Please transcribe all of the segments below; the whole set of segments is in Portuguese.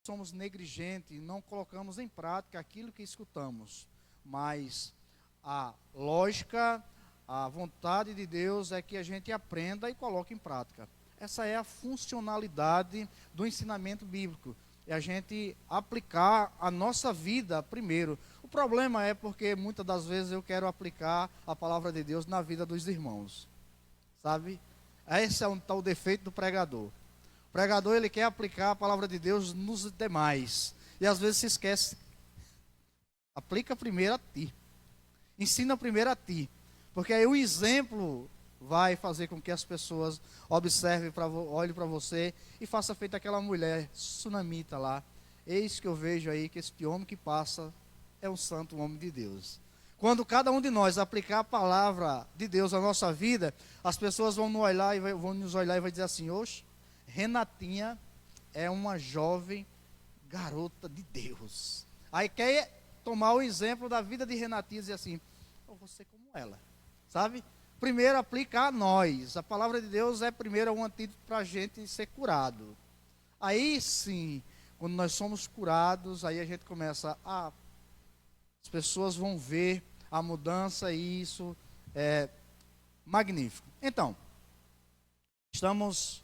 somos negligentes e não colocamos em prática aquilo que escutamos. Mas a lógica, a vontade de Deus é que a gente aprenda e coloque em prática. Essa é a funcionalidade do ensinamento bíblico. É a gente aplicar a nossa vida primeiro. O problema é porque muitas das vezes eu quero aplicar a palavra de Deus na vida dos irmãos. Sabe? Esse é o defeito do pregador. O pregador, ele quer aplicar a palavra de Deus nos demais. E às vezes se esquece. Aplica primeiro a ti. Ensina primeiro a ti. Porque aí o exemplo vai fazer com que as pessoas observem, olhem para você e faça feito aquela mulher sunamita lá. Eis que eu vejo aí que este homem que passa é um santo homem de Deus. Quando cada um de nós aplicar a palavra de Deus à nossa vida, as pessoas vão nos olhar e vai dizer assim: oxe, Renatinha é uma jovem garota de Deus. Aí quer tomar o exemplo da vida de Renatinha e dizer assim: eu vou ser como ela, sabe? Primeiro aplica a nós. A palavra de Deus é primeiro um antídoto para a gente ser curado. Aí sim, quando nós somos curados, aí a gente começa a... As pessoas vão ver a mudança e isso é magnífico. Então, estamos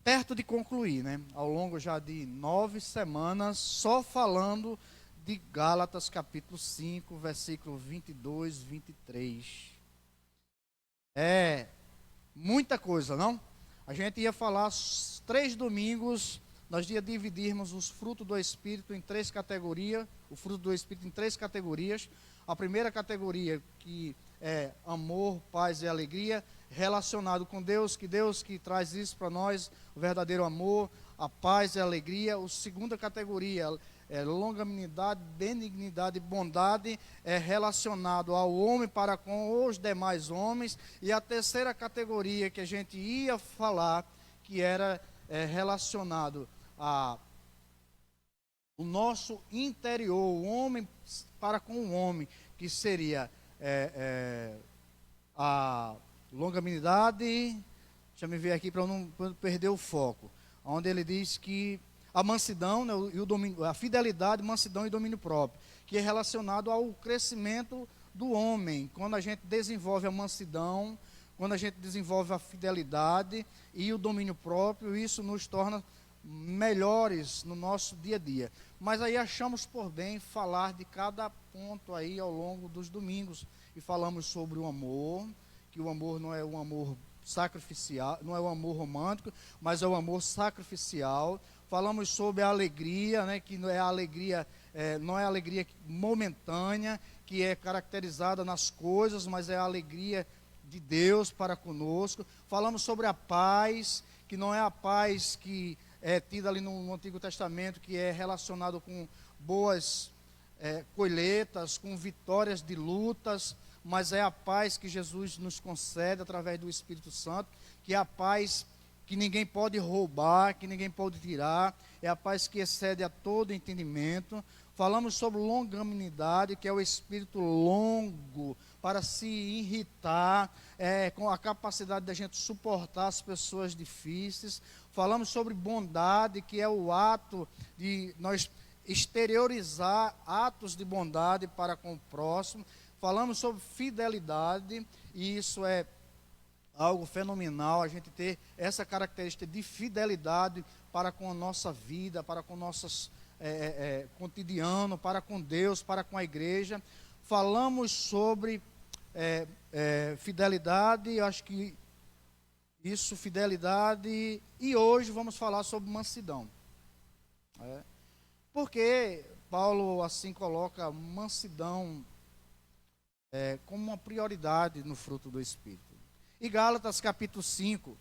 perto de concluir, né? Ao longo já de 9 semanas, só falando de Gálatas capítulo 5, versículo 22, 23. É muita coisa, não? A gente ia falar 3 domingos, nós ia dividirmos os frutos do Espírito em 3 categorias, o fruto do Espírito em 3 categorias. A primeira categoria, que é amor, paz e alegria, relacionado com Deus que traz isso para nós, o verdadeiro amor, a paz e a alegria. A segunda categoria é longanimidade, benignidade e bondade, é relacionado ao homem para com os demais homens. E a terceira categoria que a gente ia falar, que era relacionado a o nosso interior, o homem para com o homem, que seria a longanimidade. Deixa eu me ver aqui para não perder o foco. Onde ele diz que a mansidão, né, e o domínio, a fidelidade, mansidão e domínio próprio, que é relacionado ao crescimento do homem. Quando a gente desenvolve a mansidão, quando a gente desenvolve a fidelidade e o domínio próprio, isso nos torna melhores no nosso dia a dia. Mas aí achamos por bem falar de cada ponto aí ao longo dos domingos. E falamos sobre o amor, que o amor não é um amor sacrificial, não é um amor romântico, mas é um amor sacrificial. Falamos sobre a alegria, né, que não é a alegria, não é a alegria momentânea, que é caracterizada nas coisas, mas é a alegria de Deus para conosco. Falamos sobre a paz, que não é a paz que é tida ali no Antigo Testamento, que é relacionado com boas colheitas, com vitórias de lutas, mas é a paz que Jesus nos concede através do Espírito Santo, que é a paz que ninguém pode roubar, que ninguém pode tirar, é a paz que excede a todo entendimento. Falamos sobre longanimidade, que é o espírito longo para se irritar, com a capacidade da gente suportar as pessoas difíceis. Falamos sobre bondade, que é o ato de nós exteriorizar atos de bondade para com o próximo. Falamos sobre fidelidade, e isso é algo fenomenal, a gente ter essa característica de fidelidade para com a nossa vida, para com o nosso cotidiano, para com Deus, para com a igreja. Falamos sobre fidelidade, acho que isso, fidelidade, e hoje vamos falar sobre mansidão. Porque Paulo assim coloca mansidão como uma prioridade no fruto do Espírito. E Gálatas capítulo 5,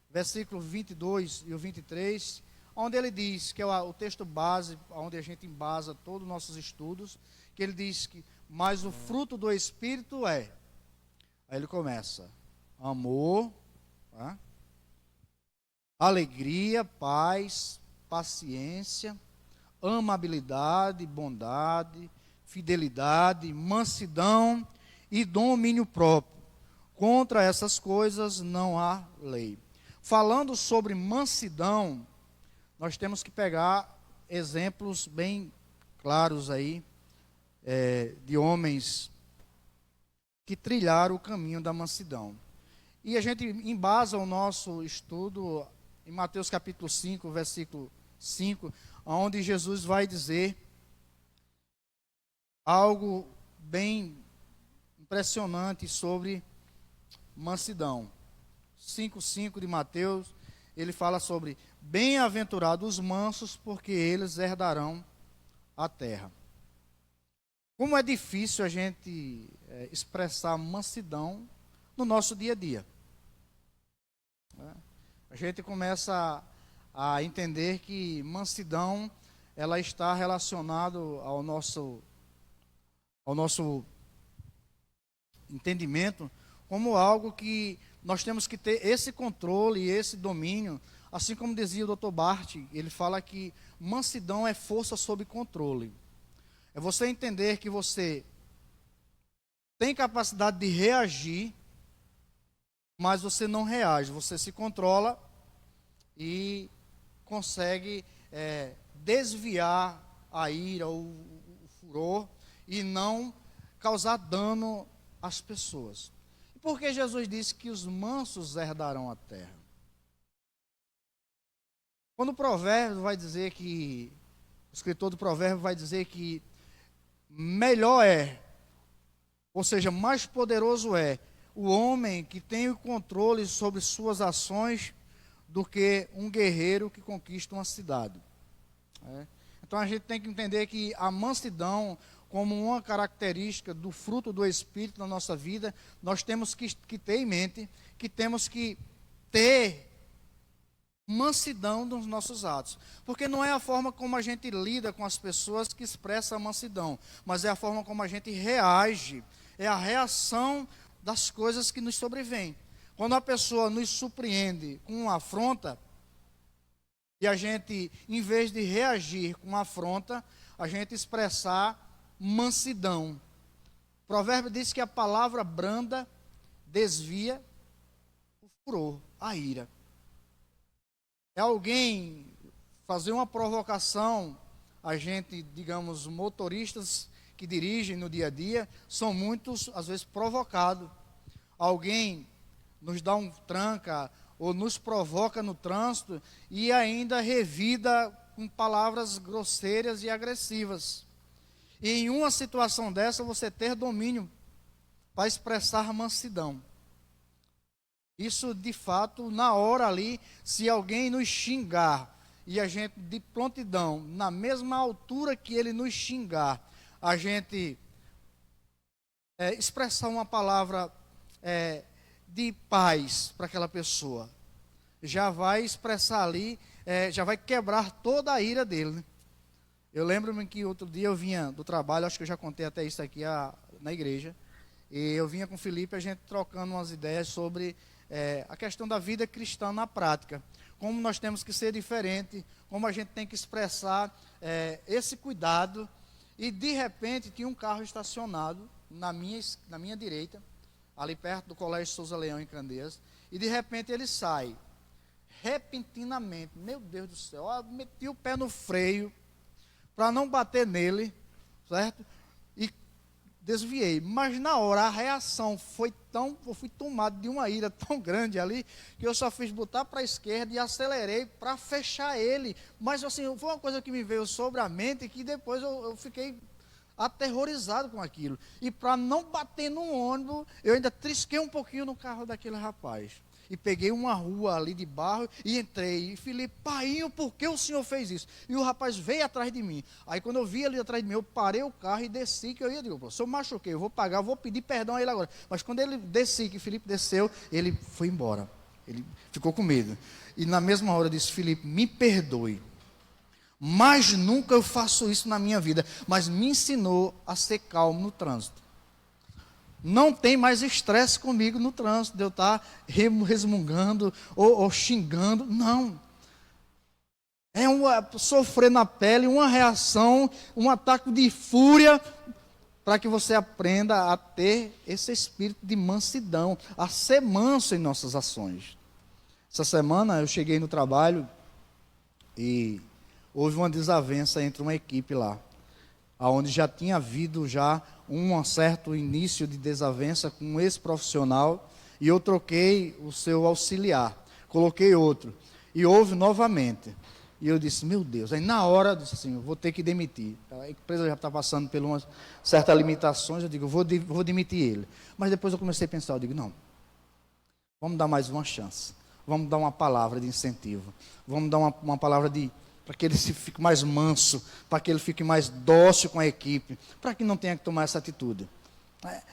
versículo 22 e o 23, onde ele diz, que é o texto base, onde a gente embasa todos os nossos estudos, que ele diz que, mas o fruto do Espírito é, aí ele começa, amor, tá? Alegria, paz, paciência, amabilidade, bondade, fidelidade, mansidão e domínio próprio. Contra essas coisas não há lei. Falando sobre mansidão, nós temos que pegar exemplos bem claros aí de homens que trilharam o caminho da mansidão. E a gente embasa o nosso estudo em Mateus capítulo 5, versículo 5, onde Jesus vai dizer algo bem impressionante sobre mansidão. 5:5 de Mateus, ele fala sobre bem-aventurados os mansos, porque eles herdarão a terra. Como é difícil a gente expressar mansidão no nosso dia a dia. A gente começa a entender que mansidão ela está relacionada ao nosso entendimento como algo que nós temos que ter esse controle e esse domínio, assim como dizia o Dr. Bart, ele fala que mansidão é força sob controle. É você entender que você tem capacidade de reagir, mas você não reage, você se controla e consegue desviar a ira, o furor, e não causar dano às pessoas. E por que Jesus disse que os mansos herdarão a terra? Quando o provérbio vai dizer que, o escritor do provérbio vai dizer que melhor é, ou seja, mais poderoso é o homem que tem o controle sobre suas ações do que um guerreiro que conquista uma cidade. Então a gente tem que entender que a mansidão, como uma característica do fruto do Espírito na nossa vida, nós temos que ter em mente que temos que ter mansidão nos nossos atos. Porque não é a forma como a gente lida com as pessoas que expressa a mansidão, mas é a forma como a gente reage, é a reação das coisas que nos sobrevêm. Quando a pessoa nos surpreende com uma afronta, e a gente, em vez de reagir com uma afronta, a gente expressar mansidão. O provérbio diz que a palavra branda desvia o furor, a ira. É alguém fazer uma provocação, a gente, digamos, motoristas que dirigem no dia a dia, são muitos, às vezes, provocados. Alguém nos dá um tranca, ou nos provoca no trânsito, e ainda revida com palavras grosseiras e agressivas. E em uma situação dessa, você ter domínio para expressar mansidão. Isso, de fato, na hora ali, se alguém nos xingar, e a gente, de prontidão, na mesma altura que ele nos xingar, a gente expressar uma palavra de paz para aquela pessoa, já vai expressar ali, já vai quebrar toda a ira dele, né? Eu lembro-me que outro dia eu vinha do trabalho, acho que eu já contei até isso aqui na igreja, e eu vinha com o Felipe, a gente trocando umas ideias sobre a questão da vida cristã na prática, como nós temos que ser diferente, como a gente tem que expressar esse cuidado. E de repente tinha um carro estacionado na minha direita, ali perto do Colégio Souza Leão em Candeias, e de repente ele sai, repentinamente, meu Deus do céu, eu meti o pé no freio, para não bater nele, certo? E desviei, mas na hora a reação eu fui tomado de uma ira tão grande ali, que eu só fiz botar para a esquerda e acelerei para fechar ele, mas assim, foi uma coisa que me veio sobre a mente, que depois eu fiquei aterrorizado com aquilo, e para não bater no ônibus, eu ainda trisquei um pouquinho no carro daquele rapaz, e peguei uma rua ali de barro, e entrei, e falei, painho, por que o senhor fez isso? E o rapaz veio atrás de mim, aí quando eu vi ele atrás de mim, eu parei o carro e desci, que eu ia, digo, se eu machuquei, eu vou pagar, eu vou pedir perdão a ele agora, mas quando ele desci, que Felipe desceu, ele foi embora, ele ficou com medo, e na mesma hora eu disse, Felipe, me perdoe, mas nunca eu faço isso na minha vida, mas me ensinou a ser calmo no trânsito. Não tem mais estresse comigo no trânsito, de eu estar resmungando ou xingando, não. Sofrer na pele, uma reação, um ataque de fúria, para que você aprenda a ter esse espírito de mansidão, a ser manso em nossas ações. Essa semana eu cheguei no trabalho e houve uma desavença entre uma equipe lá, onde já tinha havido já um certo início de desavença com um ex-profissional, e eu troquei o seu auxiliar, coloquei outro, e houve novamente. E eu disse, meu Deus, aí na hora eu disse assim, eu vou ter que demitir. A empresa já está passando por umas certas limitações, eu digo, vou demitir ele. Mas depois eu comecei a pensar, eu digo, não, vamos dar mais uma chance, vamos dar uma palavra de incentivo, vamos dar uma palavra para que ele fique mais manso, para que ele fique mais dócil com a equipe, para que não tenha que tomar essa atitude.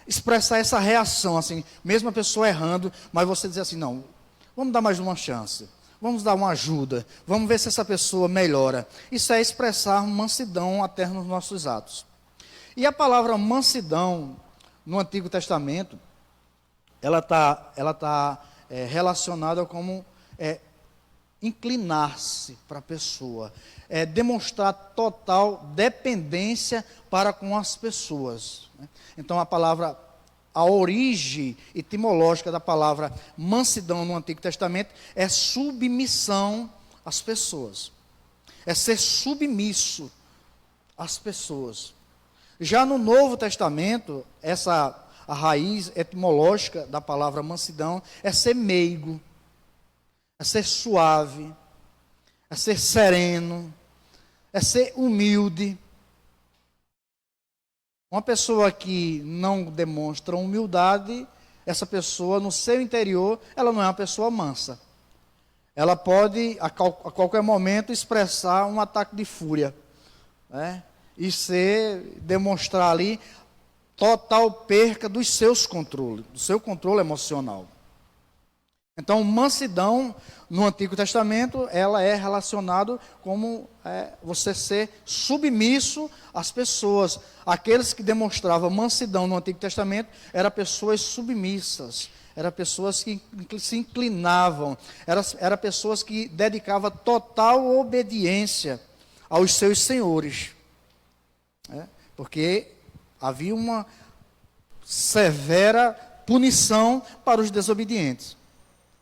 Expressar essa reação, assim, mesmo a pessoa errando, mas você dizer assim, não, vamos dar mais uma chance. Vamos dar uma ajuda, vamos ver se essa pessoa melhora. Isso é expressar mansidão até nos nossos atos. E a palavra mansidão, no Antigo Testamento, ela tá relacionada como inclinar-se para a pessoa, demonstrar total dependência para com as pessoas. Então a origem etimológica da palavra mansidão no Antigo Testamento é submissão às pessoas. É ser submisso às pessoas. Já no Novo Testamento, a raiz etimológica da palavra mansidão é ser meigo, é ser suave, é ser sereno, é ser humilde. Uma pessoa que não demonstra humildade, essa pessoa no seu interior, ela não é uma pessoa mansa. Ela pode a qualquer momento expressar um ataque de fúria, e demonstrar ali total perca dos seus controles, do seu controle emocional. Então, mansidão no Antigo Testamento, ela é relacionada como você ser submisso às pessoas. Aqueles que demonstravam mansidão no Antigo Testamento eram pessoas submissas, eram pessoas que se inclinavam, eram pessoas que dedicavam total obediência aos seus senhores. Porque havia uma severa punição para os desobedientes.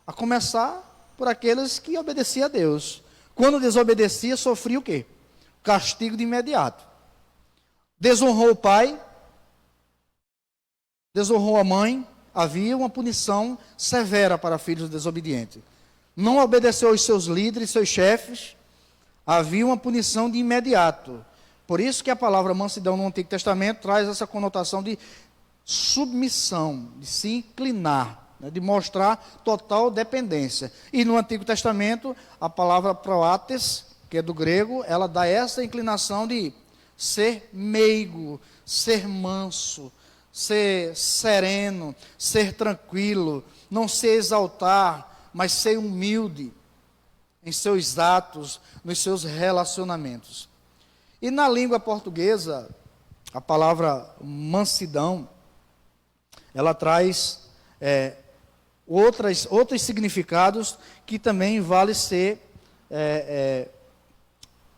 A começar por aqueles que obedeciam a Deus. Quando desobedecia, sofria o quê? Castigo de imediato. Desonrou o pai, desonrou a mãe, havia uma punição severa para filhos desobedientes. Não obedeceu aos seus líderes, seus chefes, havia uma punição de imediato. Por isso que a palavra mansidão no Antigo Testamento traz essa conotação de submissão, de se inclinar, de mostrar total dependência. E no Antigo Testamento, a palavra proates, que é do grego, ela dá essa inclinação de ser meigo, ser manso, ser sereno, ser tranquilo, não se exaltar, mas ser humilde em seus atos, nos seus relacionamentos. E na língua portuguesa, a palavra mansidão, ela traz outros significados que também vale ser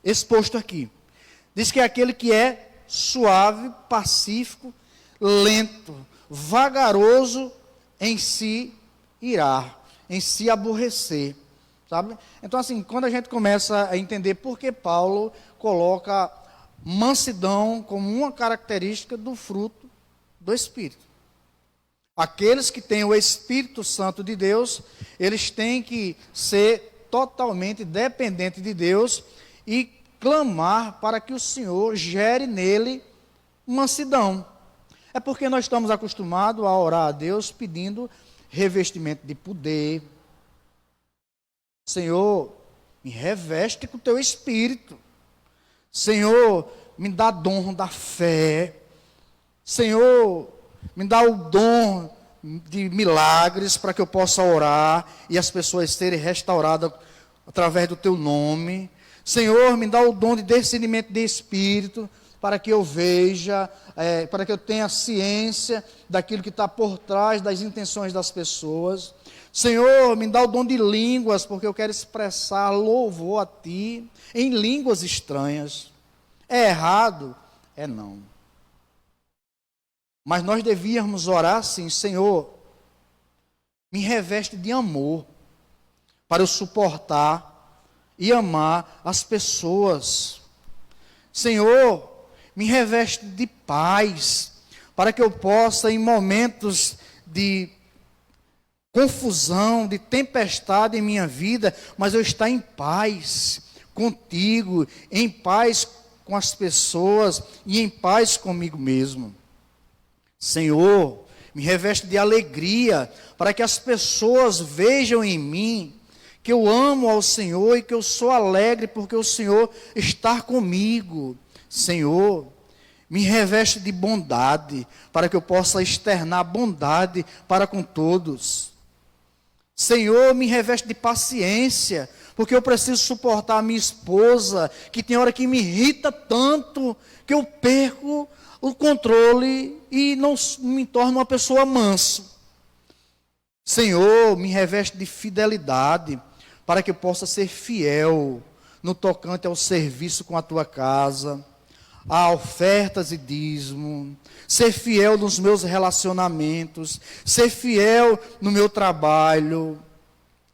exposto aqui. Diz que é aquele que é suave, pacífico, lento, vagaroso em se irar, em se aborrecer, sabe? Então, assim, quando a gente começa a entender por que Paulo coloca mansidão como uma característica do fruto do Espírito. Aqueles que têm o Espírito Santo de Deus, eles têm que ser totalmente dependentes de Deus e clamar para que o Senhor gere nele mansidão. É porque nós estamos acostumados a orar a Deus pedindo revestimento de poder. Senhor, me reveste com o teu Espírito. Senhor, me dá dom da fé. Senhor, me dá o dom de milagres para que eu possa orar e as pessoas serem restauradas através do teu nome. Senhor, me dá o dom de discernimento de espírito para que eu veja, para que eu tenha ciência daquilo que está por trás das intenções das pessoas. Senhor, me dá o dom de línguas, porque eu quero expressar louvor a Ti em línguas estranhas. É errado? É não. Mas nós devíamos orar assim: Senhor, me reveste de amor para eu suportar e amar as pessoas. Senhor, me reveste de paz, para que eu possa, em momentos de confusão, de tempestade em minha vida, mas eu estar em paz contigo, em paz com as pessoas e em paz comigo mesmo. Senhor, me reveste de alegria, para que as pessoas vejam em mim que eu amo ao Senhor e que eu sou alegre porque o Senhor está comigo. Senhor, me reveste de bondade, para que eu possa externar bondade para com todos. Senhor, me reveste de paciência, porque eu preciso suportar a minha esposa, que tem hora que me irrita tanto, que eu perco o controle e não me torno uma pessoa mansa. Senhor, me reveste de fidelidade, para que eu possa ser fiel no tocante ao serviço com a tua casa, a ofertas e dízimo, ser fiel nos meus relacionamentos, ser fiel no meu trabalho.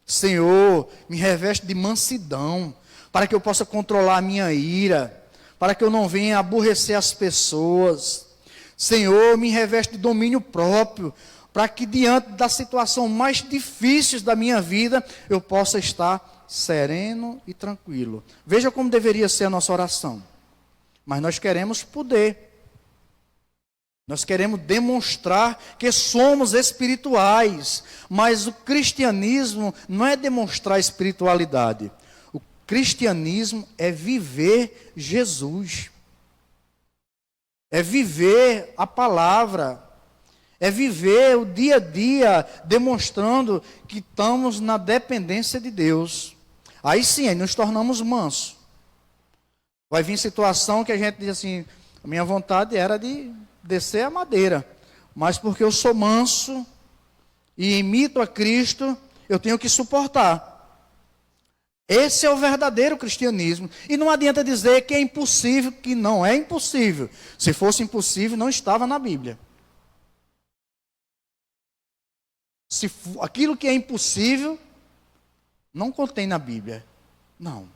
Senhor, me reveste de mansidão, para que eu possa controlar a minha ira, para que eu não venha aborrecer as pessoas. Senhor, me reveste de domínio próprio, para que diante da situação mais difícil da minha vida, eu possa estar sereno e tranquilo. Veja como deveria ser a nossa oração. Mas nós queremos poder. Nós queremos demonstrar que somos espirituais. Mas o cristianismo não é demonstrar espiritualidade. O cristianismo é viver Jesus. É viver a palavra. É viver o dia a dia demonstrando que estamos na dependência de Deus. Aí sim, aí nos tornamos mansos. Vai vir situação que a gente diz assim, a minha vontade era de descer a madeira, mas porque eu sou manso e imito a Cristo, eu tenho que suportar. Esse é o verdadeiro cristianismo. E não adianta dizer que é impossível, que não é impossível. Se fosse impossível, não estava na Bíblia. Aquilo que é impossível, não contém na Bíblia. Não.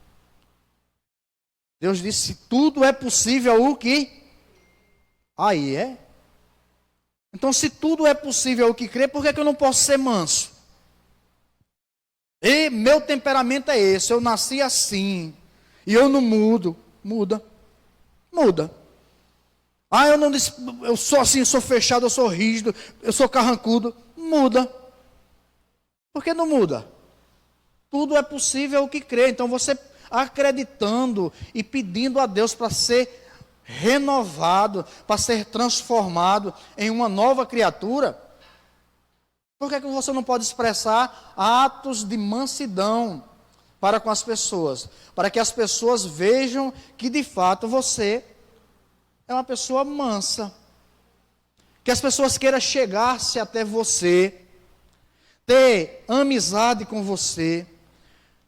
Deus disse, se tudo é possível, o que? Aí é. Então, se tudo é possível, o que crê, por que eu não posso ser manso? E meu temperamento é esse, eu nasci assim, e eu não mudo. Muda. Ah, eu sou assim, eu sou fechado, eu sou rígido, eu sou carrancudo. Muda. Por que não muda? Tudo é possível o que crê. Então você acreditando e pedindo a Deus para ser renovado, para ser transformado em uma nova criatura, por que você não pode expressar atos de mansidão para com as pessoas? Para que as pessoas vejam que de fato você é uma pessoa mansa. Que as pessoas queiram chegar-se até você, ter amizade com você,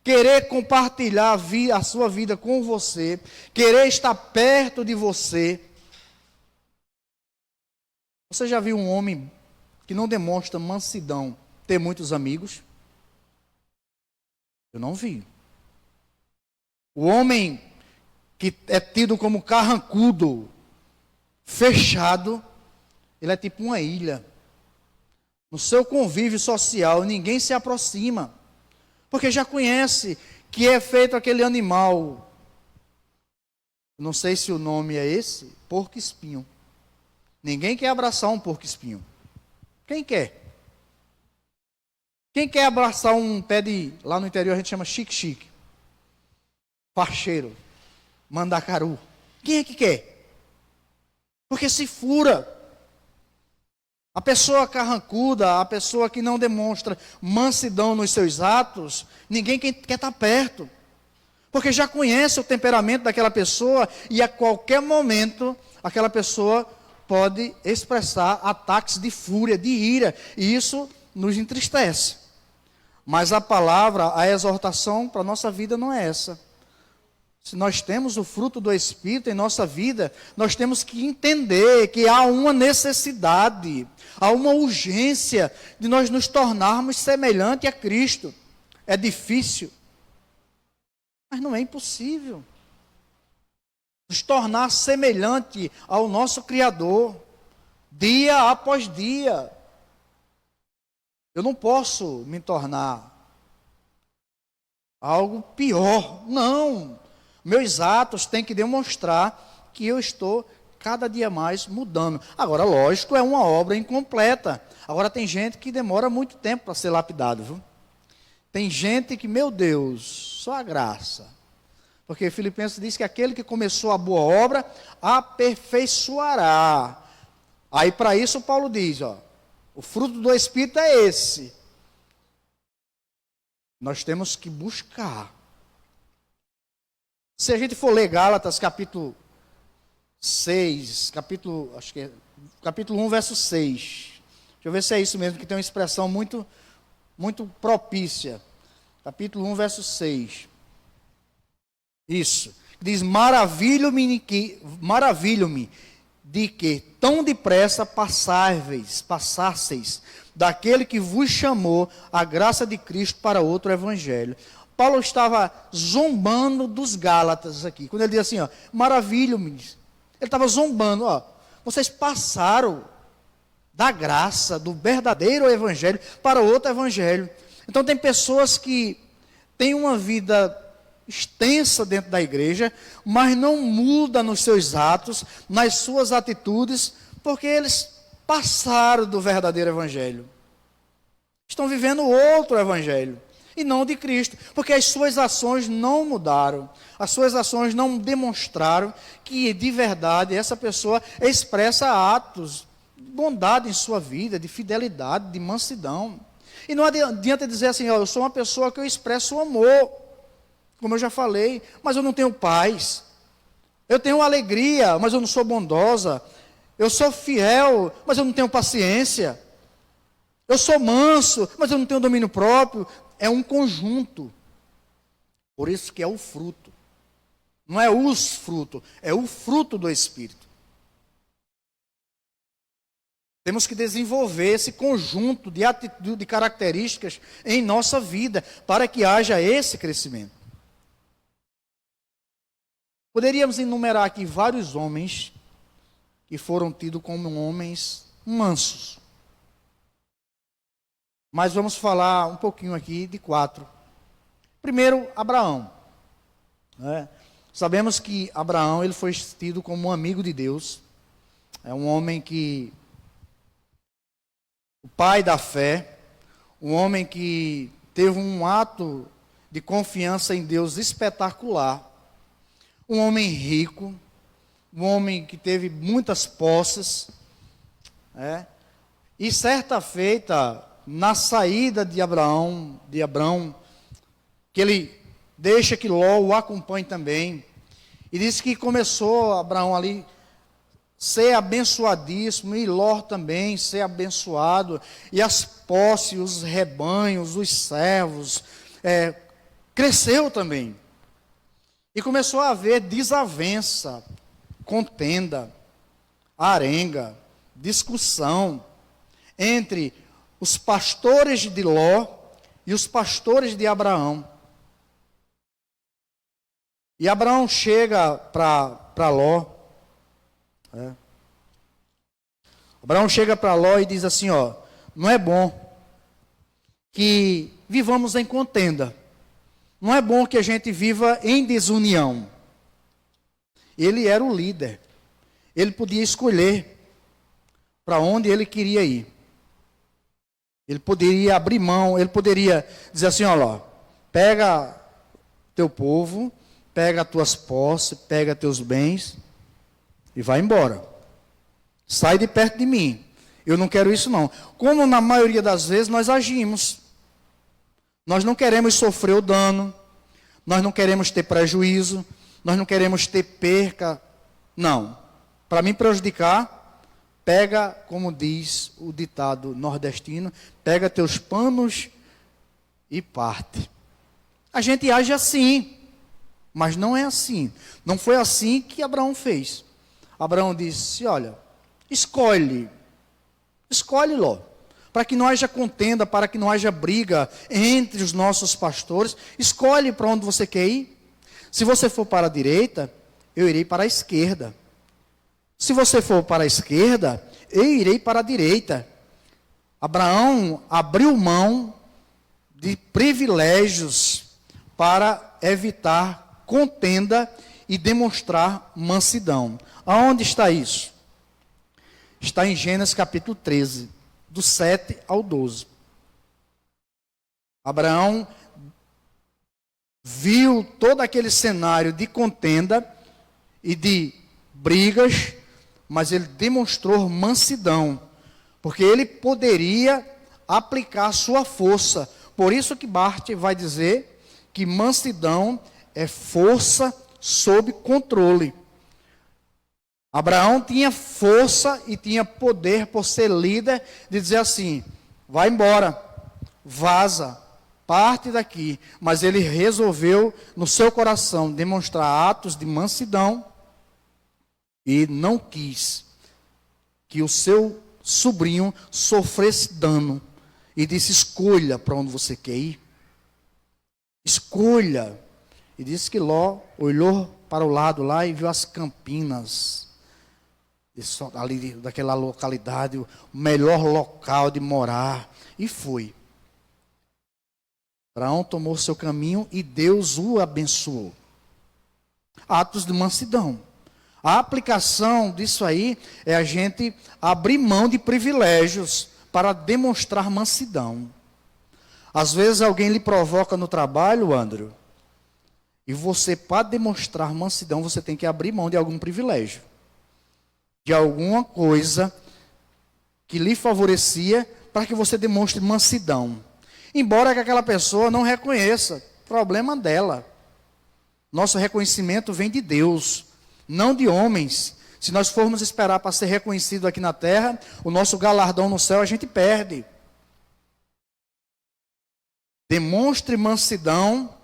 querer compartilhar a sua vida com você, querer estar perto de você. Você já viu um homem que não demonstra mansidão ter muitos amigos? Eu não vi. O homem que é tido como carrancudo, fechado, ele é tipo uma ilha. No seu convívio social, ninguém se aproxima, porque já conhece que é feito aquele animal. Não sei se o nome é esse, porco-espinho. Ninguém quer abraçar um porco-espinho. Quem quer? Quem quer abraçar um pé de... Lá no interior a gente chama chique-chique. Parcheiro. Mandacaru. Quem é que quer? Porque se fura. A pessoa carrancuda, a pessoa que não demonstra mansidão nos seus atos, ninguém quer estar perto. Porque já conhece o temperamento daquela pessoa e a qualquer momento aquela pessoa pode expressar ataques de fúria, de ira. E isso nos entristece. Mas a palavra, a exortação para a nossa vida não é essa. Se nós temos o fruto do Espírito em nossa vida, nós temos que entender que há uma necessidade, há uma urgência de nós nos tornarmos semelhante a Cristo. É difícil. Mas não é impossível nos tornar semelhante ao nosso Criador, dia após dia. Eu não posso me tornar algo pior, não. Meus atos têm que demonstrar que eu estou cada dia mais mudando. Agora, lógico, é uma obra incompleta. Agora, tem gente que demora muito tempo para ser lapidado, viu? Tem gente que, meu Deus, só a graça. Porque Filipenses diz que aquele que começou a boa obra, aperfeiçoará. Aí, para isso, Paulo diz, ó, o fruto do Espírito é esse. Nós temos que buscar. Se a gente for ler Gálatas, capítulo 6, capítulo 1, verso 6. Deixa eu ver se é isso mesmo, que tem uma expressão muito propícia. Capítulo 1, verso 6. Isso. Diz, maravilho-me de que tão depressa passasseis daquele que vos chamou a graça de Cristo para outro evangelho. Paulo estava zombando dos Gálatas aqui. Quando ele diz assim, ó, maravilho-me. Ele estava zombando, ó. Vocês passaram da graça, do verdadeiro evangelho, para outro evangelho. Então tem pessoas que têm uma vida extensa dentro da igreja, mas não muda nos seus atos, nas suas atitudes, porque eles passaram do verdadeiro evangelho. Estão vivendo outro evangelho, e não de Cristo, porque as suas ações não mudaram, as suas ações não demonstraram que de verdade essa pessoa expressa atos de bondade em sua vida, de fidelidade, de mansidão. E não adianta dizer assim, ó, eu sou uma pessoa que eu expresso o amor, como eu já falei, mas eu não tenho paz. Eu tenho alegria, mas eu não sou bondosa. Eu sou fiel, mas eu não tenho paciência. Eu sou manso, mas eu não tenho domínio próprio. É um conjunto. Por isso que é o fruto. Não é os frutos, é o fruto do Espírito. Temos que desenvolver esse conjunto de atitudes, de características em nossa vida, para que haja esse crescimento. Poderíamos enumerar aqui vários homens que foram tidos como homens mansos. Mas vamos falar um pouquinho aqui de 4. Primeiro, Abraão. Sabemos que Abraão ele foi tido como um amigo de Deus. É um homem que... o pai da fé. Um homem que teve um ato de confiança em Deus espetacular. Um homem rico. Um homem que teve muitas posses. E certa feita... na saída de Abraão, que ele deixa que Ló o acompanhe também. E diz que começou Abraão ali ser abençoadíssimo, e Ló também ser abençoado. E as posses, os rebanhos, os servos, cresceu também. E começou a haver desavença, contenda, arenga, discussão entre os pastores de Ló e os pastores de Abraão. E Abraão chega para Ló. Abraão chega para Ló e diz assim, ó, não é bom que vivamos em contenda. Não é bom que a gente viva em desunião. Ele era o líder. Ele podia escolher para onde ele queria ir. Ele poderia abrir mão, ele poderia dizer assim, ó lá, pega teu povo, pega as tuas posses, pega teus bens e vai embora. Sai de perto de mim. Eu não quero isso não. Como na maioria das vezes nós agimos. Nós não queremos sofrer o dano, nós não queremos ter prejuízo, nós não queremos ter perca. Não. Para me prejudicar, pega, como diz o ditado nordestino, pega teus panos e parte. A gente age assim, mas não é assim. Não foi assim que Abraão fez. Abraão disse, olha, escolhe Ló, para que não haja contenda, para que não haja briga entre os nossos pastores. Escolhe para onde você quer ir. Se você for para a direita, eu irei para a esquerda. Se você for para a esquerda, eu irei para a direita. Abraão abriu mão de privilégios para evitar contenda e demonstrar mansidão. Aonde está isso? Está em Gênesis capítulo 13, do 7 ao 12. Abraão viu todo aquele cenário de contenda e de brigas, mas ele demonstrou mansidão, porque ele poderia aplicar sua força. Por isso que Barth vai dizer que mansidão é força sob controle. Abraão tinha força e tinha poder por ser líder de dizer assim: vai embora, vaza, parte daqui. Mas ele resolveu no seu coração demonstrar atos de mansidão e não quis que o seu sobrinho sofresse dano. E disse: escolha para onde você quer ir. Escolha. E disse que Ló olhou para o lado lá e viu as campinas ali daquela localidade, o melhor local de morar. E foi. Abraão tomou seu caminho e Deus o abençoou. Atos de mansidão. A aplicação disso aí é a gente abrir mão de privilégios para demonstrar mansidão. Às vezes alguém lhe provoca no trabalho, André, e você, para demonstrar mansidão, você tem que abrir mão de algum privilégio, de alguma coisa que lhe favorecia, para que você demonstre mansidão. Embora que aquela pessoa não reconheça, problema dela. Nosso reconhecimento vem de Deus, não de homens. Se nós formos esperar para ser reconhecido aqui na terra, o nosso galardão no céu a gente perde. Demonstre mansidão,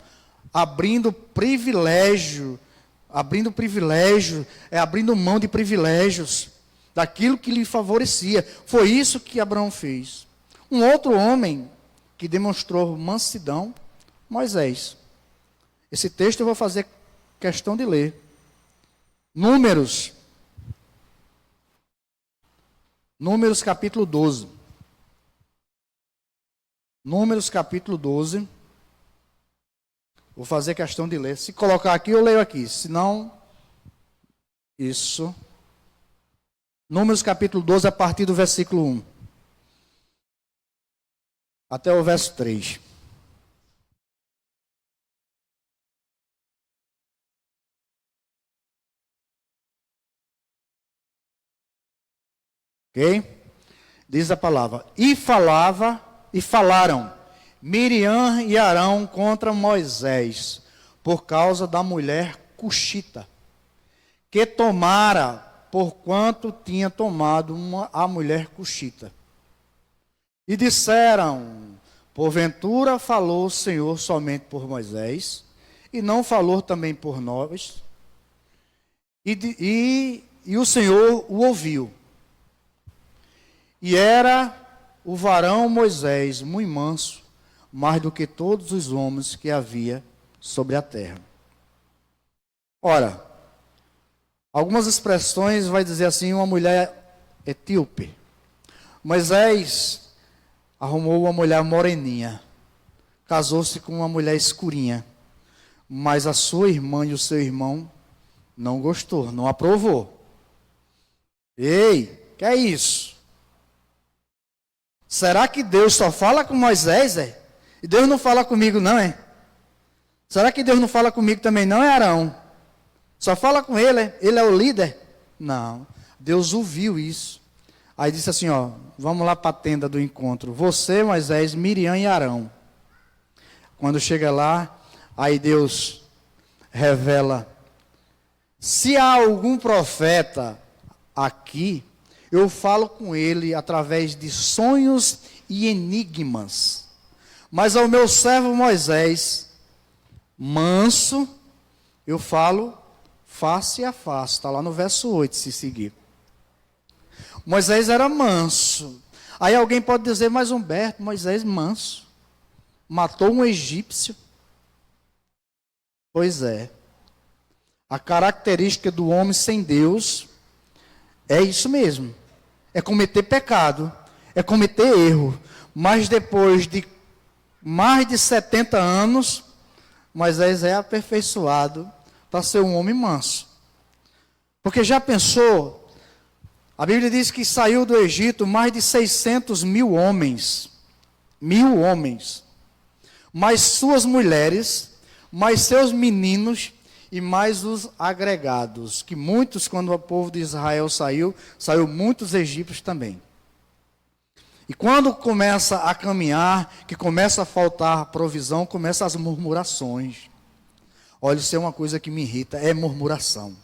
abrindo mão de privilégios, daquilo que lhe favorecia. Foi isso que Abraão fez. Um outro homem que demonstrou mansidão, Moisés. Esse texto eu vou fazer questão de ler. Números capítulo 12. Números capítulo 12. Vou fazer questão de ler. Se colocar aqui, eu leio aqui. Se não, isso. Números capítulo 12, a partir do versículo 1. Até o verso 3. Ok? Diz a palavra: e falaram Miriam e Arão contra Moisés, por causa da mulher cuxita, que tomara, porquanto tinha tomado a mulher cuxita. E disseram: porventura falou o Senhor somente por Moisés, e não falou também por nós? E o Senhor o ouviu. E era o varão Moisés muito manso, mais do que todos os homens que havia sobre a terra. Ora, algumas expressões vai dizer assim, uma mulher etíope. Moisés arrumou uma mulher moreninha, casou-se com uma mulher escurinha, mas a sua irmã e o seu irmão não gostou, não aprovou. Ei, que é isso? Será que Deus só fala com Moisés, é? E Deus não fala comigo, não, é? Será que Deus não fala comigo também, não, é Arão? Só fala com ele, é? Ele é o líder? Não. Deus ouviu isso. Aí disse assim, ó, vamos lá para a tenda do encontro. Você, Moisés, Miriam e Arão. Quando chega lá, aí Deus revela: se há algum profeta aqui, eu falo com ele através de sonhos e enigmas. Mas ao meu servo Moisés, manso, eu falo face a face. Está lá no verso 8, se seguir. Moisés era manso. Aí alguém pode dizer: mas Humberto, Moisés manso, matou um egípcio. Pois é, A característica do homem sem Deus é isso mesmo. É cometer pecado, é cometer erro. Mas depois de mais de 70 anos, Moisés é aperfeiçoado para ser um homem manso. Porque já pensou, a Bíblia diz que saiu do Egito mais de 600 mil homens. 1000 homens. Mais suas mulheres, mais seus meninos e mais os agregados. Que muitos, quando o povo de Israel saiu muitos egípcios também. E quando começa a caminhar, que começa a faltar provisão, começam as murmurações. Olha, isso é uma coisa que me irrita, é murmuração.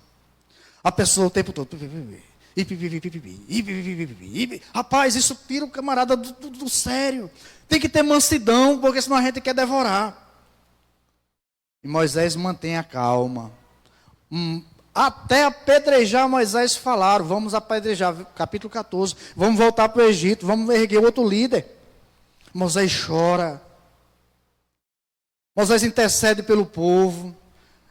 A pessoa o tempo todo. Rapaz, isso tira o camarada do sério. Tem que ter mansidão, porque senão a gente quer devorar. E Moisés mantém a calma. Até apedrejar Moisés falaram, vamos apedrejar, capítulo 14, vamos voltar para o Egito, vamos erguer outro líder. Moisés chora. Moisés intercede pelo povo.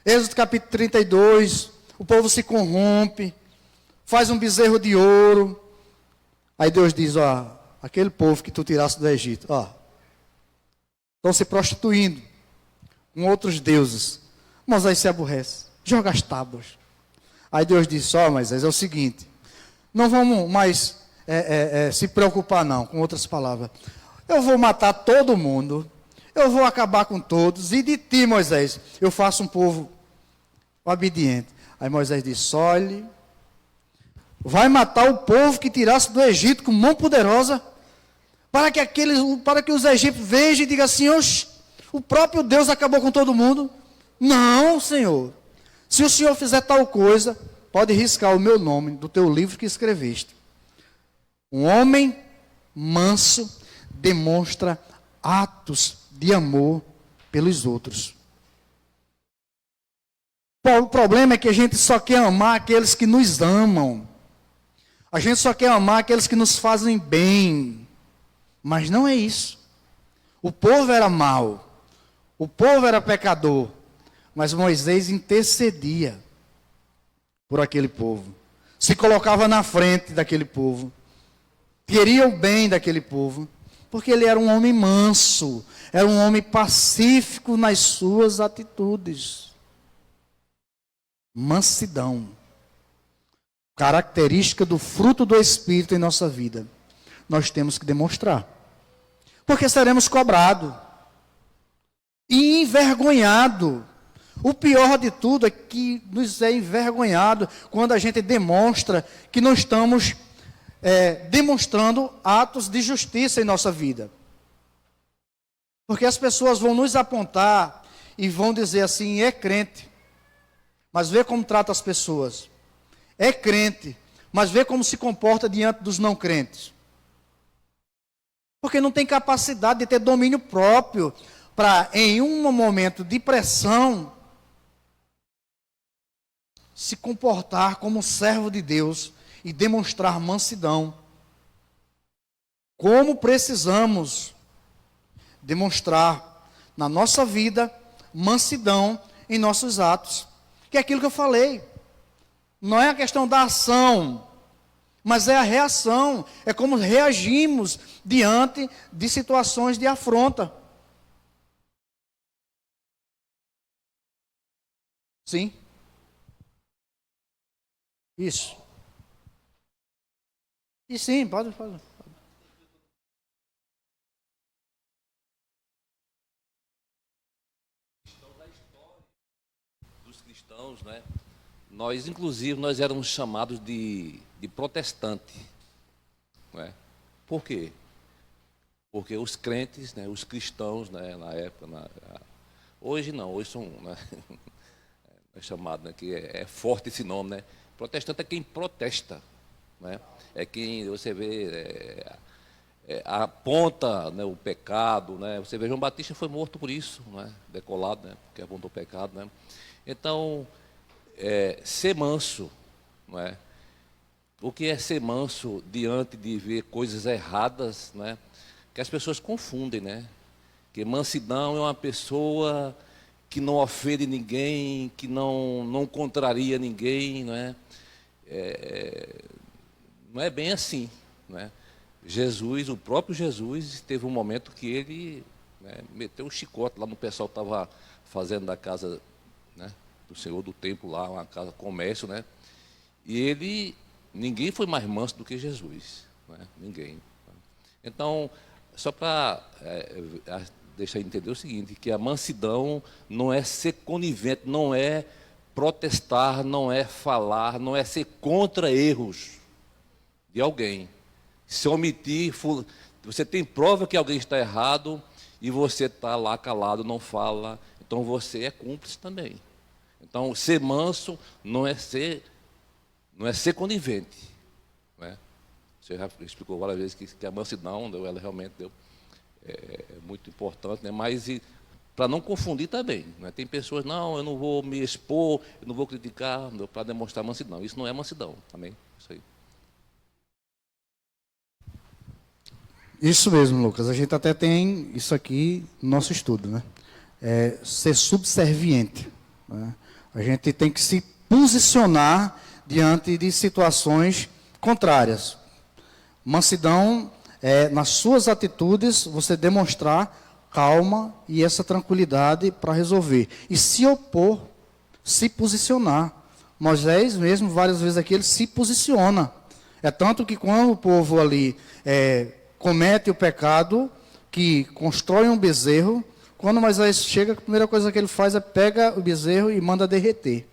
Êxodo capítulo 32, o povo se corrompe, faz um bezerro de ouro. Aí Deus diz, aquele povo que tu tiraste do Egito, estão se prostituindo com outros deuses. Moisés se aborrece, joga as tábuas. Aí Deus disse, Moisés, é o seguinte, não vamos mais se preocupar não, com outras palavras. Eu vou matar todo mundo, eu vou acabar com todos, e de ti, Moisés, eu faço um povo obediente. Aí Moisés disse, olhe, vai matar o povo que tirasse do Egito com mão poderosa, para que os egípcios vejam e digam assim, o próprio Deus acabou com todo mundo. Não, Senhor. Se o Senhor fizer tal coisa, pode riscar o meu nome do teu livro que escreveste. Um homem manso demonstra atos de amor pelos outros. O problema é que a gente só quer amar aqueles que nos amam. A gente só quer amar aqueles que nos fazem bem. Mas não é isso. O povo era mau. O povo era pecador. Mas Moisés intercedia por aquele povo. Se colocava na frente daquele povo. Queria o bem daquele povo. Porque ele era um homem manso. Era um homem pacífico nas suas atitudes. Mansidão. Característica do fruto do Espírito em nossa vida. Nós temos que demonstrar. Porque seremos cobrados. E envergonhados. O pior de tudo é que nos é envergonhado quando a gente demonstra que não estamos demonstrando atos de justiça em nossa vida. Porque as pessoas vão nos apontar e vão dizer assim, é crente, mas vê como trata as pessoas. É crente, mas vê como se comporta diante dos não crentes. Porque não tem capacidade de ter domínio próprio para, em um momento de pressão, se comportar como servo de Deus e demonstrar mansidão. Como precisamos demonstrar na nossa vida mansidão em nossos atos. Que é aquilo que eu falei. Não é a questão da ação, mas é a reação. É como reagimos diante de situações de afronta. Sim. Isso. E sim, pode falar. Dos cristãos, né? Nós, inclusive, nós éramos chamados de protestante. Não é? Por quê? Porque os crentes, né, os cristãos, né, na época, hoje não, hoje são, né, é chamado, né, que é forte esse nome, né? Protestante é quem protesta, né? É quem você vê, aponta, né, o pecado, né? Você vê, João Batista foi morto por isso, né? Decolado, né? Porque apontou o pecado, né? Então, ser manso, não é? O que é ser manso diante de ver coisas erradas, né? Que as pessoas confundem, né? Que mansidão é uma pessoa que não ofende ninguém, que não contraria ninguém, não é? Não é bem assim, não é? Jesus, o próprio Jesus, teve um momento que ele, né, meteu um chicote lá no pessoal que estava fazendo da casa, né, do Senhor do Templo lá, uma casa comércio, né? E ninguém foi mais manso do que Jesus, não é? Ninguém. Então, só para deixar entender o seguinte, que a mansidão não é ser conivente, não é protestar, não é falar, não é ser contra erros de alguém. Se omitir, você tem prova que alguém está errado e você está lá calado, não fala, então você é cúmplice também. Então, ser manso não é ser conivente. Não é? Você já explicou várias vezes que a mansidão, ela realmente é muito importante, né? Mas para não confundir também. Né? Tem pessoas, não, eu não vou me expor, eu não vou criticar para demonstrar mansidão. Isso não é mansidão, também. Isso aí. Isso mesmo, Lucas. A gente até tem isso aqui no nosso estudo, né? Ser subserviente. Né? A gente tem que se posicionar diante de situações contrárias. Mansidão nas suas atitudes, você demonstrar calma e essa tranquilidade para resolver. E se opor, se posicionar. Moisés mesmo, várias vezes aqui, ele se posiciona. É tanto que quando o povo ali comete o pecado, que constrói um bezerro, quando Moisés chega, a primeira coisa que ele faz é pega o bezerro e manda derreter.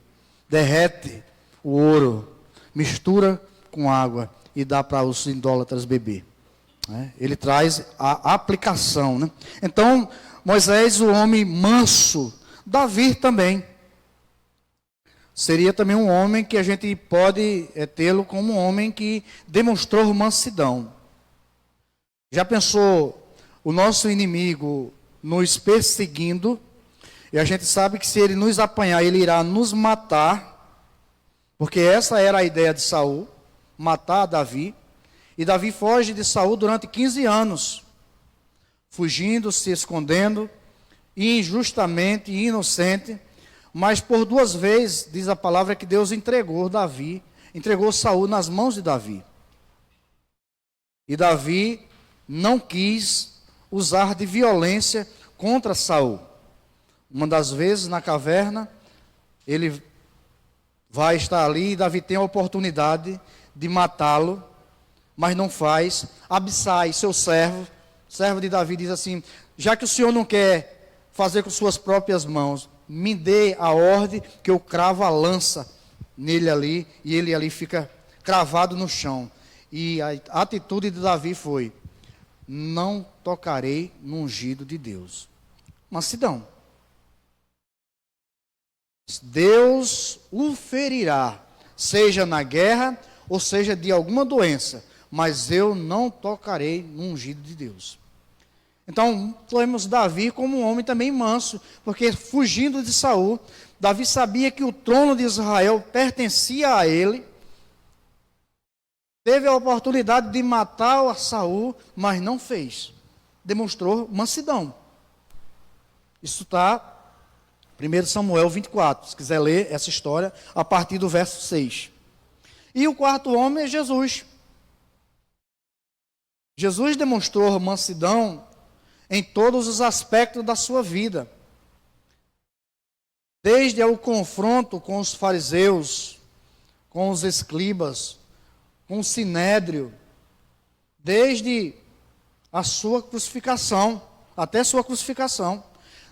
Derrete o ouro, mistura com água e dá para os idólatras beber. Ele traz a aplicação. Né? Então, Moisés, o homem manso, Davi também. Seria também um homem que a gente pode tê-lo como um homem que demonstrou mansidão. Já pensou o nosso inimigo nos perseguindo, e a gente sabe que se ele nos apanhar, ele irá nos matar, porque essa era a ideia de Saul, matar Davi. E Davi foge de Saul durante 15 anos, fugindo, se escondendo, injustamente, inocente, mas por 2 vezes, diz a palavra, que Deus entregou Saul nas mãos de Davi. E Davi não quis usar de violência contra Saul. Uma das vezes, na caverna, ele vai estar ali e Davi tem a oportunidade de matá-lo, mas não faz. Abissai, seu servo de Davi, diz assim: já que o senhor não quer fazer com suas próprias mãos, me dê a ordem que eu cravo a lança nele ali, e ele ali fica cravado no chão. E a atitude de Davi foi: não tocarei no ungido de Deus. Mansidão. Deus o ferirá, seja na guerra ou seja de alguma doença, mas eu não tocarei no ungido de Deus. Então, temos Davi como um homem também manso, porque fugindo de Saul, Davi sabia que o trono de Israel pertencia a ele. Teve a oportunidade de matar a Saul, mas não fez. Demonstrou mansidão. Isso está em 1 Samuel 24, se quiser ler essa história, a partir do verso 6. E o quarto homem é Jesus. Jesus demonstrou mansidão em todos os aspectos da sua vida. Desde o confronto com os fariseus, com os escribas, com o sinédrio, desde a sua crucificação, até sua crucificação,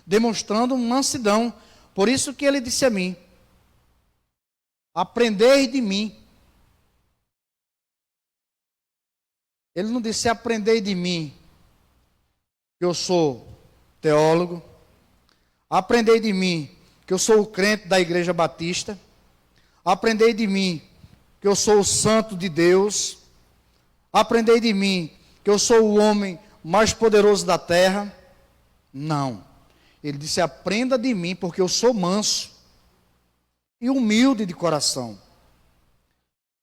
demonstrando mansidão. Por isso que ele disse a mim: aprendei de mim. Ele não disse aprendei de mim, que eu sou teólogo, aprendei de mim, que eu sou o crente da Igreja Batista, aprendei de mim, que eu sou o santo de Deus, aprendei de mim, que eu sou o homem mais poderoso da terra. Não. Ele disse: aprenda de mim, porque eu sou manso e humilde de coração.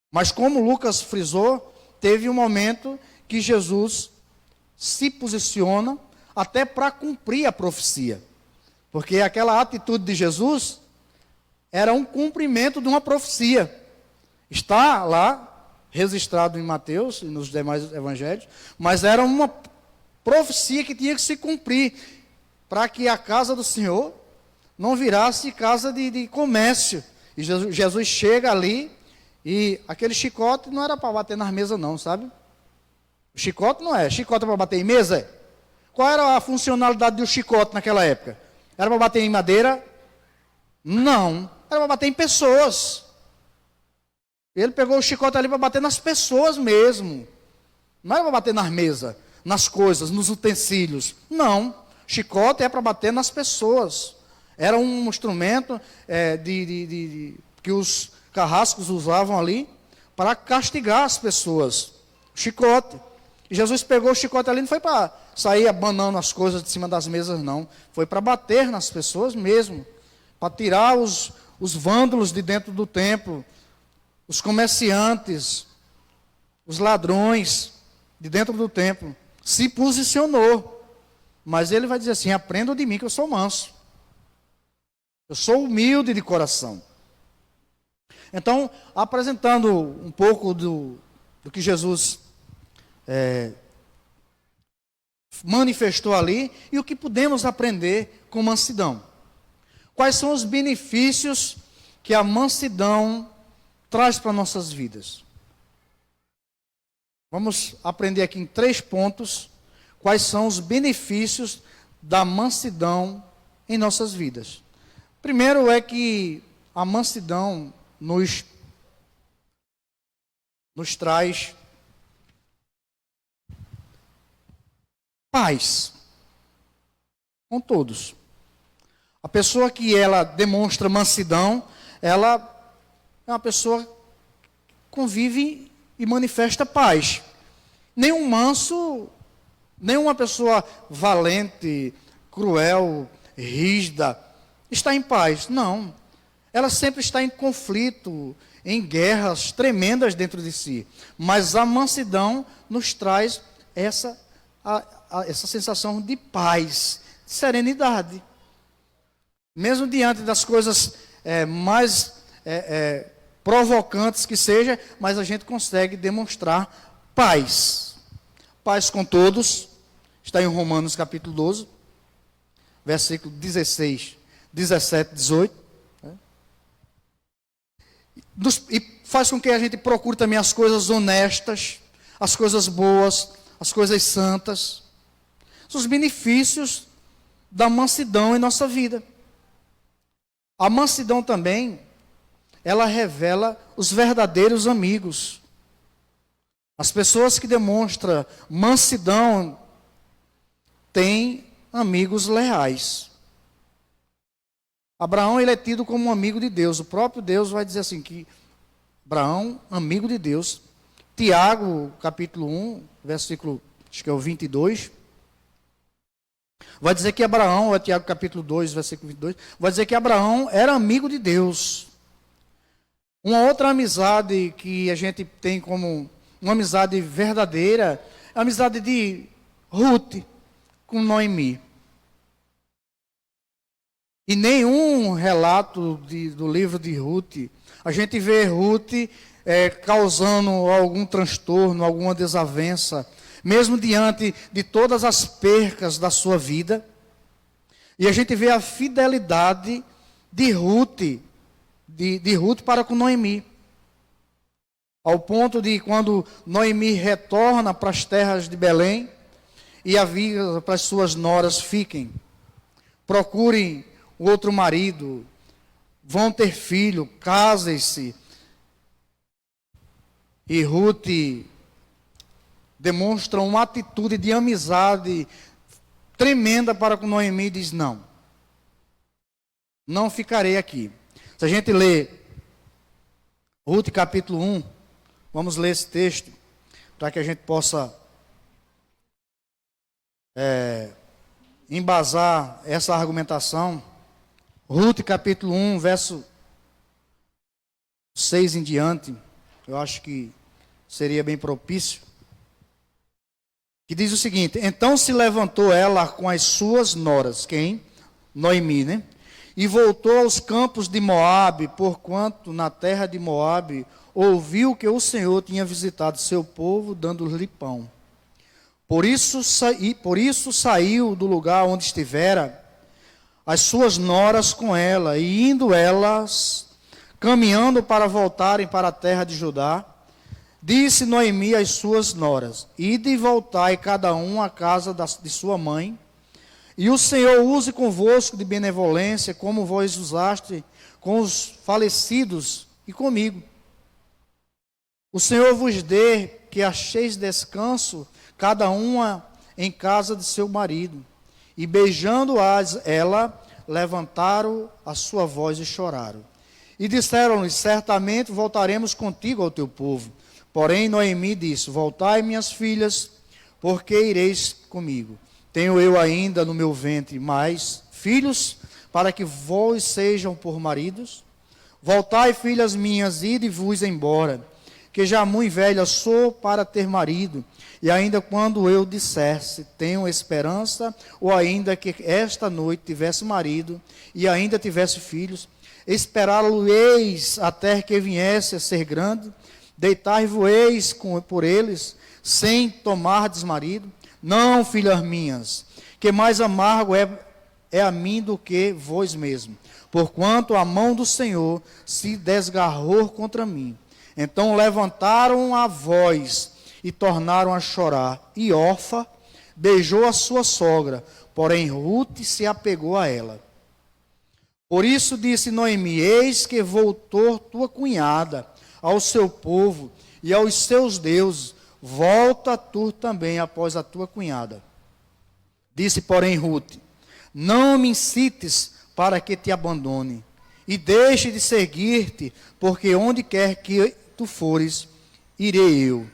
Mas como Lucas frisou, teve um momento que Jesus se posiciona até para cumprir a profecia. Porque aquela atitude de Jesus era um cumprimento de uma profecia. Está lá registrado em Mateus e nos demais evangelhos, mas era uma profecia que tinha que se cumprir para que a casa do Senhor não virasse casa de comércio. E Jesus chega ali e aquele chicote não era para bater nas mesas não, sabe? O chicote não é. Chicote é para bater em mesa? Qual era a funcionalidade do chicote naquela época? Era para bater em madeira? Não. Era para bater em pessoas. Ele pegou o chicote ali para bater nas pessoas mesmo. Não era para bater nas mesas, nas coisas, nos utensílios. Não. Chicote é para bater nas pessoas. Era um instrumento que os carrascos usavam ali para castigar as pessoas. Chicote. E Jesus pegou o chicote ali, não foi para sair abanando as coisas de cima das mesas, não. Foi para bater nas pessoas mesmo. Para tirar os vândalos de dentro do templo, os comerciantes, os ladrões de dentro do templo. Se posicionou. Mas ele vai dizer assim: aprendam de mim que eu sou manso. Eu sou humilde de coração. Então, apresentando um pouco do que Jesus manifestou ali e o que podemos aprender com mansidão. Quais são os benefícios que a mansidão traz para nossas vidas? Vamos aprender aqui em 3 pontos quais são os benefícios da mansidão em nossas vidas. Primeiro é que a mansidão nos traz paz com todos. A pessoa que ela demonstra mansidão, ela é uma pessoa que convive e manifesta paz. Nenhum manso, nenhuma pessoa valente, cruel, rígida, está em paz. Não. Ela sempre está em conflito, em guerras tremendas dentro de si. Mas a mansidão nos traz essa sensação de paz, de serenidade. Mesmo diante das coisas mais provocantes que seja, mas a gente consegue demonstrar paz. Paz com todos, está em Romanos capítulo 12, versículo 16, 17, 18. E faz com que a gente procure também as coisas honestas, as coisas boas, as coisas santas. Os benefícios da mansidão em nossa vida. A mansidão também, ela revela os verdadeiros amigos. As pessoas que demonstram mansidão têm amigos leais. Abraão, ele é tido como um amigo de Deus. O próprio Deus vai dizer assim, que Abraão, amigo de Deus. Tiago, capítulo 1, versículo, acho que é o 22. Vai dizer que Abraão, é Tiago capítulo 2, versículo 22, vai dizer que Abraão era amigo de Deus. Uma outra amizade que a gente tem como uma amizade verdadeira, é a amizade de Ruth com Noemi. E nenhum relato do livro de Ruth, a gente vê Ruth causando algum transtorno, alguma desavença, mesmo diante de todas as percas da sua vida. E a gente vê a fidelidade de Ruth, de Ruth para com Noemi. Ao ponto de quando Noemi retorna para as terras de Belém e avisa para as suas noras: fiquem, procurem outro marido, vão ter filho, casem-se. E Ruth demonstra uma atitude de amizade tremenda para com Noemi e diz: não ficarei aqui. Se a gente lê Ruth capítulo 1, vamos ler esse texto, para que a gente possa embasar essa argumentação. Ruth capítulo 1, verso 6 em diante, eu acho que seria bem propício. Que diz o seguinte: então se levantou ela com as suas noras. Quem? Noemi, né? E voltou aos campos de Moabe, porquanto na terra de Moabe ouviu que o Senhor tinha visitado seu povo, dando-lhe pão. Por isso saiu do lugar onde estivera, as suas noras com ela, e indo elas, caminhando para voltarem para a terra de Judá, disse Noemi às suas noras: ide e voltai cada um à casa de sua mãe, e o Senhor use convosco de benevolência, como vós usaste com os falecidos e comigo. O Senhor vos dê que acheis descanso, cada uma em casa de seu marido. E beijando-as ela, levantaram a sua voz e choraram. E disseram-lhe: certamente voltaremos contigo ao teu povo. Porém Noemi disse: voltai, minhas filhas, porque ireis comigo. Tenho eu ainda no meu ventre mais filhos, para que vós sejam por maridos? Voltai, filhas minhas, ide-vos embora, que já muito velha sou para ter marido. E ainda quando eu dissesse, tenho esperança, ou ainda que esta noite tivesse marido, e ainda tivesse filhos, esperá-lo-eis até que viesse a ser grande, deitar-vos-eis por eles, sem tomardes marido? Não, filhas minhas, que mais amargo é a mim do que vós mesmo, porquanto a mão do Senhor se desgarrou contra mim. Então levantaram a voz e tornaram a chorar. E Orfa beijou a sua sogra, porém Rute se apegou a ela. Por isso disse Noemi: eis que voltou tua cunhada ao seu povo e aos seus deuses, volta tu também após a tua cunhada. Disse, porém, Rute: não me incites para que te abandone, e deixe de seguir-te, porque onde quer que tu fores, irei eu,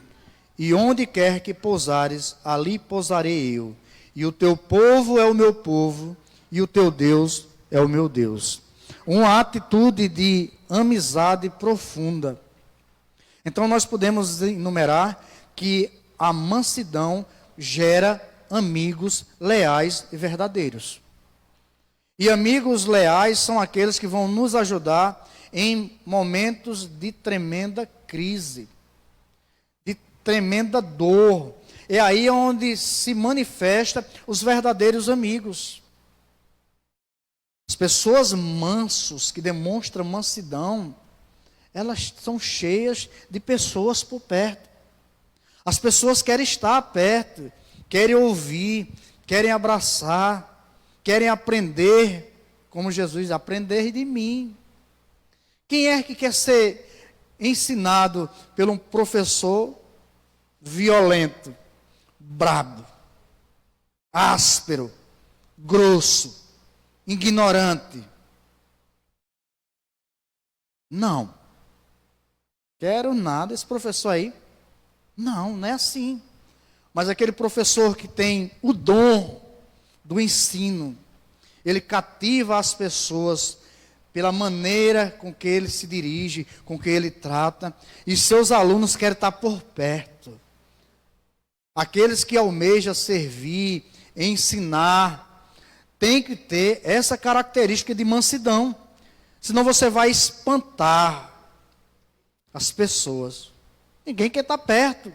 e onde quer que pousares, ali pousarei eu, e o teu povo é o meu povo, e o teu Deus é o meu Deus. Uma atitude de amizade profunda. Então nós podemos enumerar que a mansidão gera amigos leais e verdadeiros. E amigos leais são aqueles que vão nos ajudar em momentos de tremenda crise, de tremenda dor. É aí onde se manifesta os verdadeiros amigos. As pessoas mansos, que demonstram mansidão, elas são cheias de pessoas por perto. As pessoas querem estar perto, querem ouvir, querem abraçar, querem aprender, como Jesus diz: aprender de mim. Quem é que quer ser ensinado por um professor violento, brabo, áspero, grosso, ignorante? Não. Quero nada esse professor aí. Não, não é assim. Mas aquele professor que tem o dom do ensino, ele cativa as pessoas pela maneira com que ele se dirige, com que ele trata, e seus alunos querem estar por perto. Aqueles que almejam servir, ensinar, tem que ter essa característica de mansidão, senão você vai espantar as pessoas. Ninguém quer estar perto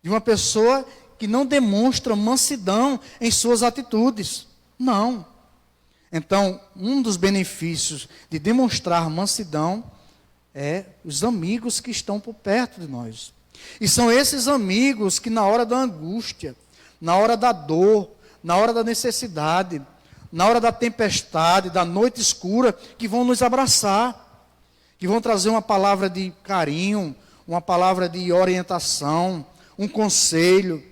de uma pessoa que não demonstra mansidão em suas atitudes. Não. Então, um dos benefícios de demonstrar mansidão é os amigos que estão por perto de nós. E são esses amigos que na hora da angústia, na hora da dor, na hora da necessidade, na hora da tempestade, da noite escura, que vão nos abraçar, que vão trazer uma palavra de carinho, uma palavra de orientação, um conselho.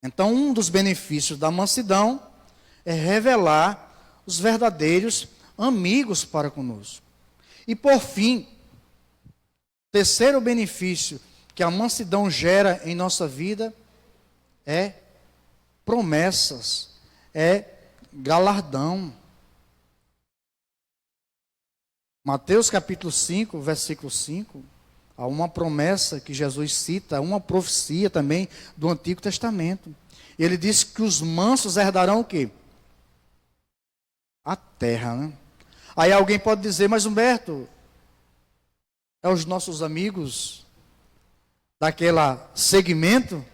Então, um dos benefícios da mansidão é revelar os verdadeiros amigos para conosco. E por fim, terceiro benefício que a mansidão gera em nossa vida é promessas, é galardão. Mateus capítulo 5, versículo 5, há uma promessa que Jesus cita, uma profecia também do Antigo Testamento. Ele diz que os mansos herdarão o quê? a terra, né? Aí alguém pode dizer, mas Humberto, é os nossos amigos daquele segmento?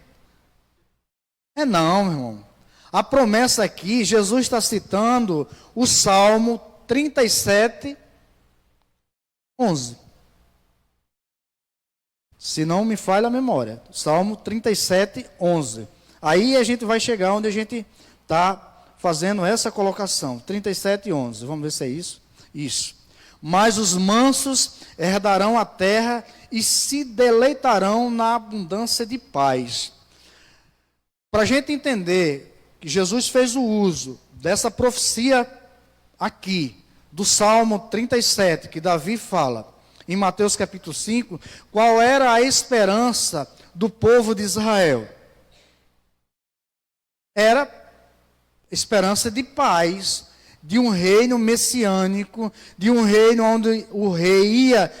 É não, meu irmão. A promessa aqui, Jesus está citando o Salmo 37, 11. Se não me falha a memória. Salmo 37, 11. Aí a gente vai chegar onde a gente está fazendo essa colocação. 37, 11. Vamos ver se é isso. Isso. Mas os mansos herdarão a terra e se deleitarão na abundância de paz. Para a gente entender que Jesus fez o uso dessa profecia aqui, do Salmo 37, que Davi fala, em Mateus capítulo 5, qual era a esperança do povo de Israel? Era esperança de paz, de um reino messiânico, de um reino onde o rei ia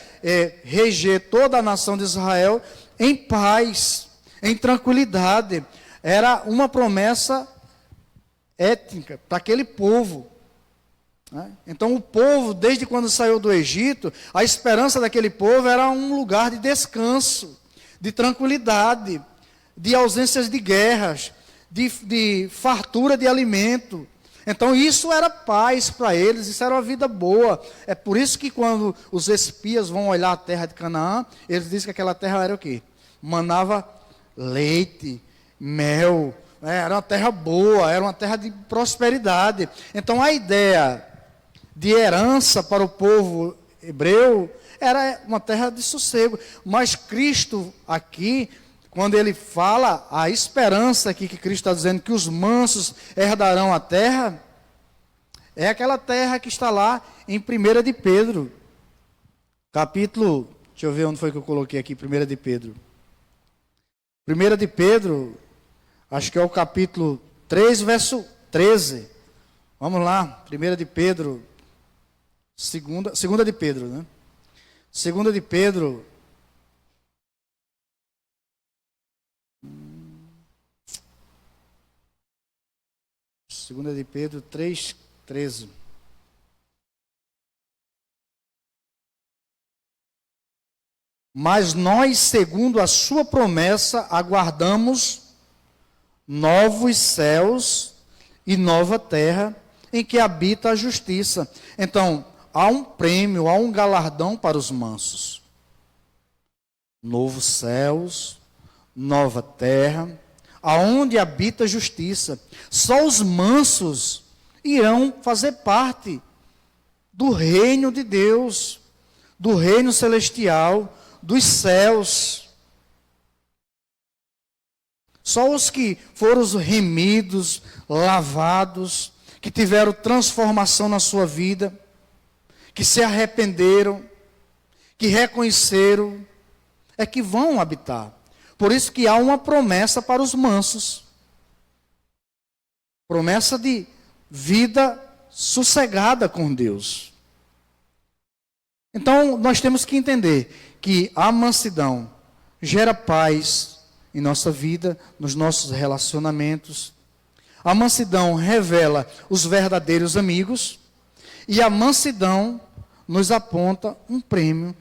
reger toda a nação de Israel em paz, em tranquilidade. Era uma promessa étnica para aquele povo. Então o povo, desde quando saiu do Egito, a esperança daquele povo era um lugar de descanso, de tranquilidade, de ausências de guerras, de fartura de alimento. Então isso era paz para eles, isso era uma vida boa. É por isso que quando os espias vão olhar a terra de Canaã, eles dizem que aquela terra era o quê? Manava leite, mel, era uma terra boa, era uma terra de prosperidade. Então a ideia de herança para o povo hebreu era uma terra de sossego. Mas Cristo aqui, quando ele fala a esperança aqui que Cristo está dizendo que os mansos herdarão a terra, é aquela terra que está lá em 1 de Pedro, capítulo, deixa eu ver onde foi que eu coloquei aqui, 1 de Pedro. 1 de Pedro, acho que é o capítulo 3, verso 13. Vamos lá, 1 de Pedro, segunda de Pedro, né? 2 de Pedro, Segunda de Pedro 3:13. Mas nós, segundo a sua promessa, aguardamos novos céus e nova terra em que habita a justiça. Então, há um prêmio, há um galardão para os mansos. Novos céus, nova terra, aonde habita a justiça. Só os mansos irão fazer parte do reino de Deus, do reino celestial, dos céus. Só os que foram remidos, lavados, que tiveram transformação na sua vida, que se arrependeram, que reconheceram, é que vão habitar. Por isso que há uma promessa para os mansos. Promessa de vida sossegada com Deus. Então, nós temos que entender que a mansidão gera paz em nossa vida, nos nossos relacionamentos. A mansidão revela os verdadeiros amigos. E a mansidão nos aponta um prêmio